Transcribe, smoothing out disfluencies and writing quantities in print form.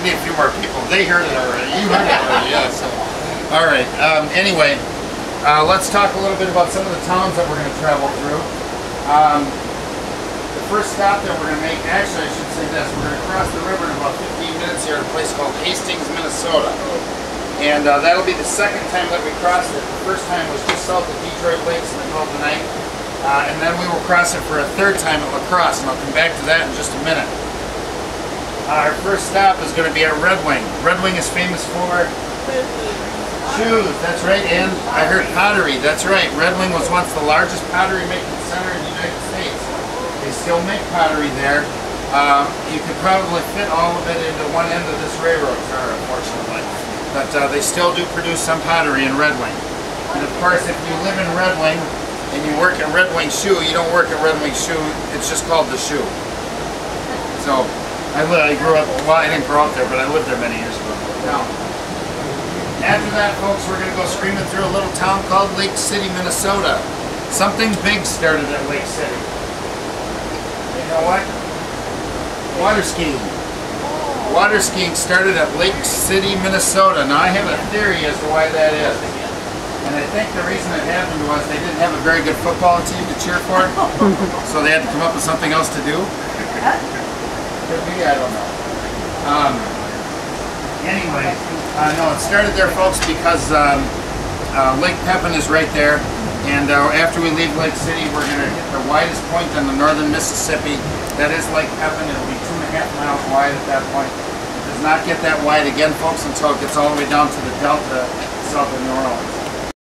need a few more people. They heard it already. You heard it already, yeah. So, all right. Anyway, let's talk a little bit about some of the towns that we're going to travel through. The first stop that we're going to make, actually I should say this, we're going to cross the river in about 15 minutes here at a place called Hastings, Minnesota. And that'll be the second time that we crossed it. The first time was just south of Detroit Lakes in the middle of the night. And then we will cross it for a third time at LaCrosse, and I'll come back to that in just a minute. Our first stop is going to be at Red Wing. Red Wing is famous for shoes, that's right, and I heard pottery, that's right. Red Wing was once the largest pottery making center in the United States. They still make pottery there. You could probably fit all of it into one end of this railroad car, unfortunately. But they still do produce some pottery in Red Wing. And of course, if you live in Red Wing and you work at Red Wing Shoe, you don't work at Red Wing Shoe, it's just called the Shoe. So, I grew up, well, I didn't grow up there, but I lived there many years ago. Now, after that, folks, we're going to go screaming through a little town called Lake City, Minnesota. Something big started at Lake City. You know what? Water skiing. Water skiing started at Lake City, Minnesota. Now I have a theory as to why that is. And I think the reason it happened was they didn't have a very good football team to cheer for. So they had to come up with something else to do. Could be, I don't know. Anyway, no, it started there, folks, because Lake Pepin is right there. And after we leave Lake City, we're going to hit the widest point on the northern Mississippi. That is Lake Pepin. It'll be 2.5 miles wide at that point. It does not get that wide again, folks, until it gets all the way down to the delta south of New Orleans.